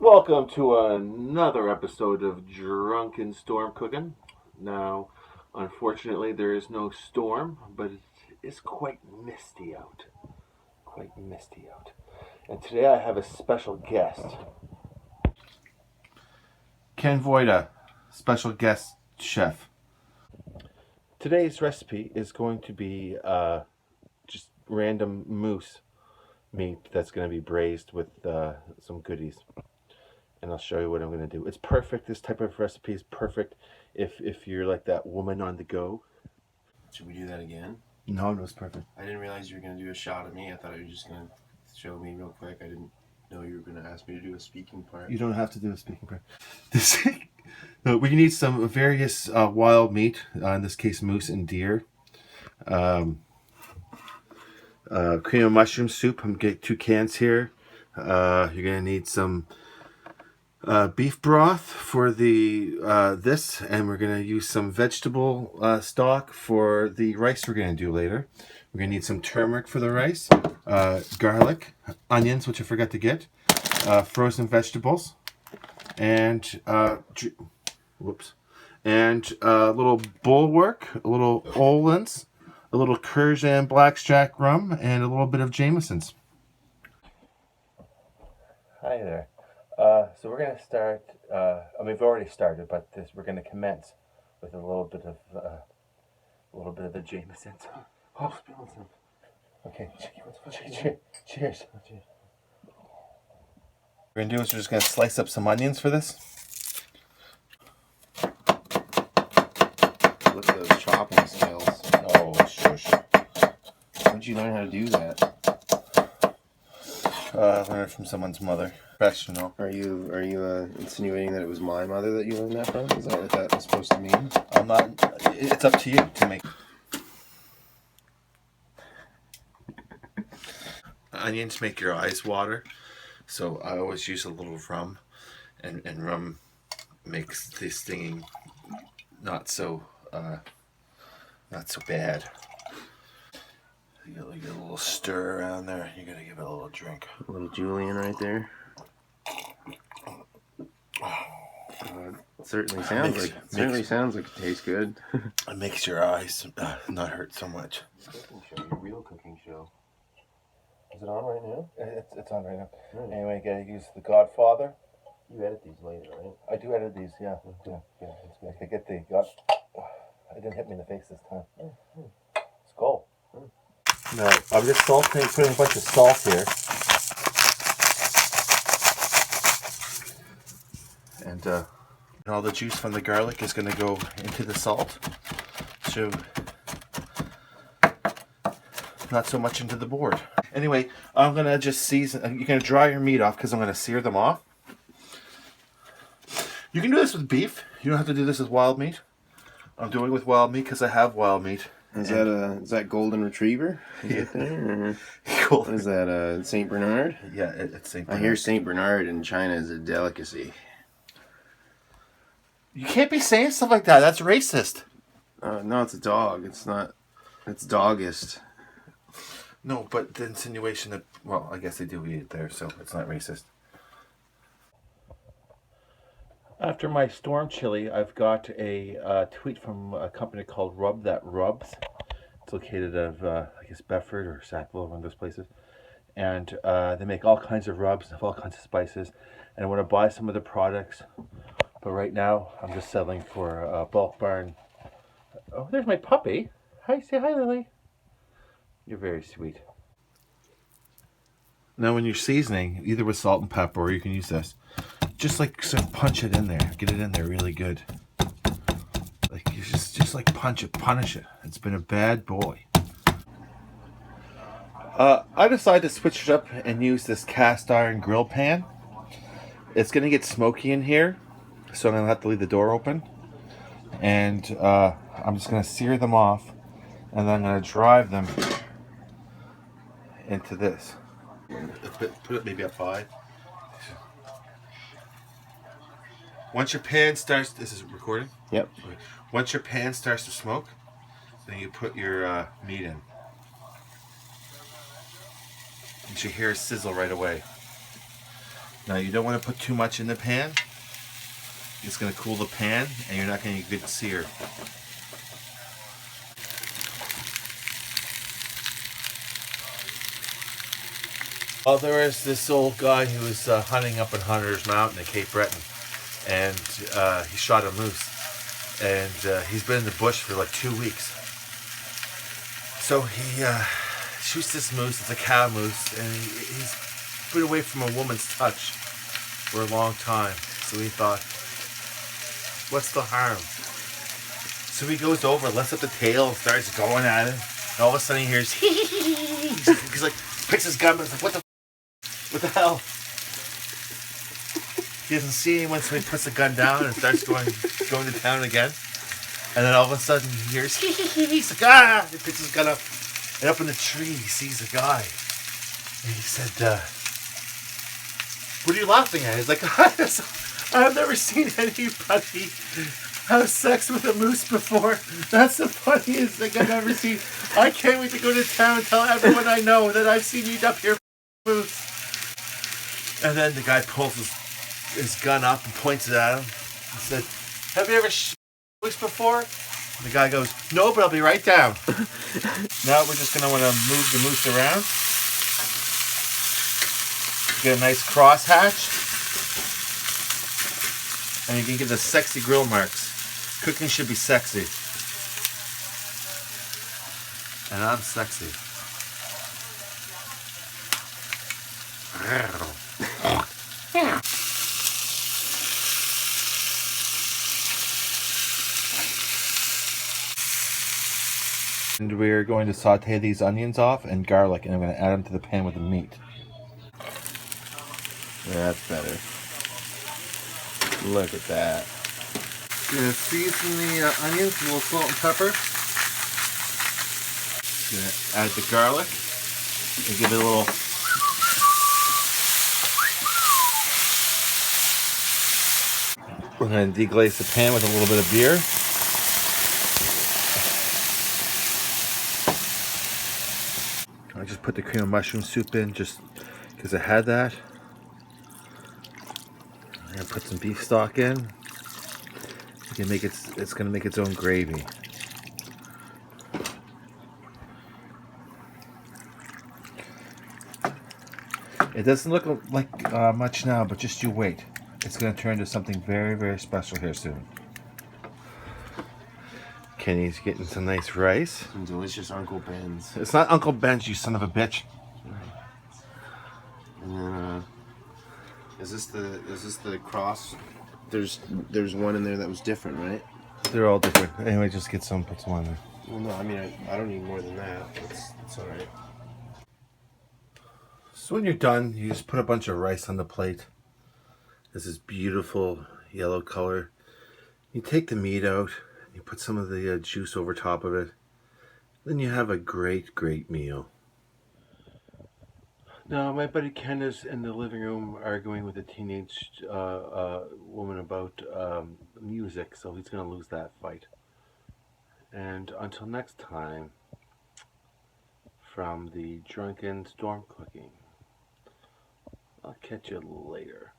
Welcome to another episode of Drunken Storm Cooking. Now, unfortunately, there is no storm, but it is quite misty out. Quite misty out. And today I have a special guest. Ken Voida, special guest chef. Today's recipe is going to be just random moose meat that's going to be braised with some goodies. And I'll show you what I'm going to do. It's perfect. This type of recipe is perfect if you're like that woman on the go. Should we do that again? No, it was perfect. I didn't realize you were going to do a shot of me. I thought you were just going to show me real quick. I didn't know you were going to ask me to do a speaking part. You don't have to do a speaking part. We need some various wild meat, in this case moose and deer. Cream of mushroom soup. I'm getting 2 cans here. You're going to need some beef broth for the this, and we're going to use some vegetable stock for the rice we're going to do later. We're going to need some turmeric for the rice, garlic, onions, which I forgot to get, frozen vegetables, and a little bulwark, a little Olins, a little Kurgan blackjack rum, and a little bit of Jameson's. Hi there. So we're going to start, we've already started, but we're going to commence with a little bit of the Jameson's. Oh, spilling some. Okay, cheers. Cheers. What we're going to do is we're just going to slice up some onions for this. Look at those chopping skills. Oh, shush. Where'd you learn how to do that? I learned it from someone's mother. Professional. Are you insinuating that it was my mother that you learned that from? Is that what that was supposed to mean? I'm not. It's up to you to make. Onions make your eyes water, so I always use a little rum, and rum makes the stinging not so bad. You gotta get a little stir around there. You gotta give it a little drink. A little Julian right there. It certainly sounds like it tastes good. It makes your eyes not hurt so much. Cooking show, your real cooking show. Is it on right now? It's on right now. Right. Anyway, you gotta use The Godfather. You edit these later, right? I do edit these, yeah. Yeah, that's good. I get it didn't hit me in the face this time. It's cold. Now, I'm just putting a bunch of salt here. And all the juice from the garlic is going to go into the salt. So, not so much into the board. Anyway, I'm going to just season. You're going to dry your meat off because I'm going to sear them off. You can do this with beef. You don't have to do this with wild meat. I'm doing it with wild meat because I have wild meat. Is that golden retriever? Yeah. What is that, Saint Bernard? Yeah, it's Saint Bernard. I hear Saint Bernard in China is a delicacy. You can't be saying stuff like that. That's racist. No, it's a dog. It's not. It's doggist. No, but the insinuation that, well, I guess they do eat it there, so it's not racist. After my storm chili, I've got a tweet from a company called Rub That Rubs. It's located out of, I guess, Bedford or Sackville, one of those places. And they make all kinds of rubs of all kinds of spices. And I want to buy some of the products. But right now, I'm just settling for Bulk Barn. Oh, there's my puppy. Hi, say hi, Lily. You're very sweet. Now, when you're seasoning, either with salt and pepper, or you can use this, just like sort of punch it in there. Get it in there really good. Like you just like punish it. It's been a bad boy. I decided to switch it up and use this cast iron grill pan. It's gonna get smoky in here, so I'm gonna have to leave the door open. And I'm just gonna sear them off, and then I'm gonna drive them into this. Put it maybe up high. Once your pan starts, this is recording? Yep. Okay. Once your pan starts to smoke, then you put your meat in. You should hear a sizzle right away. Now you don't want to put too much in the pan. It's going to cool the pan and you're not going to get good sear. Well, there was this old guy who was hunting up in Hunter's Mountain in Cape Breton, and he shot a moose, and he's been in the bush for like 2 weeks. So he shoots this moose. It's a cow moose, and he's been away from a woman's touch for a long time. So he thought, what's the harm? So he goes over, lets up the tail, and starts going at it. And all of a sudden he hears, he's like, picks his gun, but he's like, what the hell? He doesn't see anyone, so he puts the gun down and starts going to town again. And then all of a sudden he hears, he's like, ah! He picks his gun up, and up in the tree he sees a guy. And he said, what are you laughing at? He's like, I've never seen anybody have sex with a moose before. That's the funniest thing I've ever seen. I can't wait to go to town and tell everyone I know that I've seen you up here moose. And then the guy pulls his gun up and points it at him. He said, have you ever shot a moose before? And the guy goes, no, but I'll be right down. Now we're just going to want to move the moose around. Get a nice cross hatch. And you can get the sexy grill marks. Cooking should be sexy. And I'm sexy. And we're going to saute these onions off and garlic, and I'm going to add them to the pan with the meat. Yeah, that's better. Look at that. Gonna season the onions with a little salt and pepper. Gonna add the garlic and give it a little. We're gonna deglaze the pan with a little bit of beer. I just put the cream of mushroom soup in just because I had that. I'm gonna put some beef stock in. You can make it's gonna make its own gravy. It doesn't look like much now, but just you wait. It's gonna turn into something very, very special here soon. Kenny's getting some nice rice. Some delicious Uncle Ben's. It's not Uncle Ben's, you son of a bitch. And then, is this the cross? There's one in there that was different, right? They're all different. Anyway, just get some, put some on there. Well, no, I mean I don't need more than that. It's all right. So when you're done, you just put a bunch of rice on the plate. This is beautiful yellow color. You take the meat out. You put some of the juice over top of it. Then you have a great, great meal. Now, my buddy Ken is in the living room arguing with a teenage woman about music, so he's going to lose that fight. And until next time, from the Drunken Storm Cooking, I'll catch you later.